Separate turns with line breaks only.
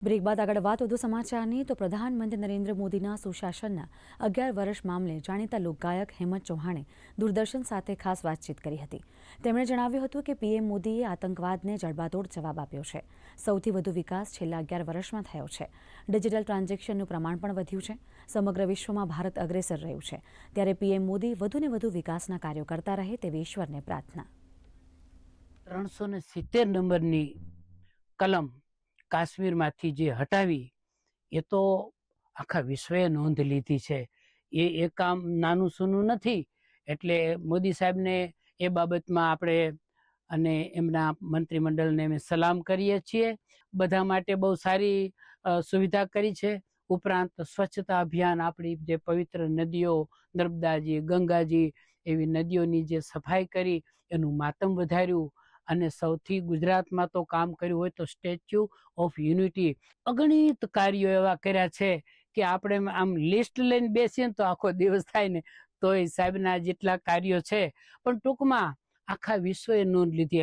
Break બાદ આગળ વાત વધુ સમાચારની તો પ્રધાનમંત્રી નરેન્દ્ર મોદીના સુશાસનના 11 વર્ષ મામલે જાણીતા લોકગાયક હેમંત ચૌહાણે દૂરદર્શન સાથે ખાસ વાતચીત કરી હતી। તેમણે જણાવ્યું હતું કે પીએમ મોદીએ આતંકવાદને જડબાતોડ જવાબ આપ્યો છે। સૌથી વધુ વિકાસ છેલ્લા 11 વર્ષમાં થયો છે। ડિજિટલ ટ્રાન્ઝેક્શનનું પ્રમાણ પણ વધ્યું છે। સમગ્ર વિશ્વમાં ભારત અગ્રેસર રહ્યું છે, ત્યારે પીએમ મોદી વધુને વધુ વિકાસના કાર્યો કરતા રહે તેવી ઈશ્વરને પ્રાર્થના।
370 નંબરની કલમ કાશ્મીરમાંથી જે હટાવી એ તો આખા વિશ્વએ નોંધ લીધી છે। એ કામ નાનું સૂનું નથી, એટલે મોદી સાહેબને એ બાબતમાં આપણે અને એમના મંત્રીમંડળને અમે સલામ કરીએ છીએ। બધા માટે બહુ સારી સુવિધા કરી છે। ઉપરાંત સ્વચ્છતા અભિયાન, આપણી જે પવિત્ર નદીઓ નર્મદાજી, ગંગાજી એવી નદીઓની જે સફાઈ કરી એનું માતમ વધાર્યું, અને સૌથી ગુજરાતમાં તો કામ કર્યું હોય તો સ્ટેચ્યુ ઓફ યુનિટી, અગણિત કાર્યો એવા કર્યા છે કે આપણે આમ લિસ્ટ લઈને બેસીએ ને તો આખો દિવસ થાય ને, તોય સાહેબના જેટલા કાર્યો છે, પણ ટૂંકમાં આખા વિશ્વએ નોંધ લીધી।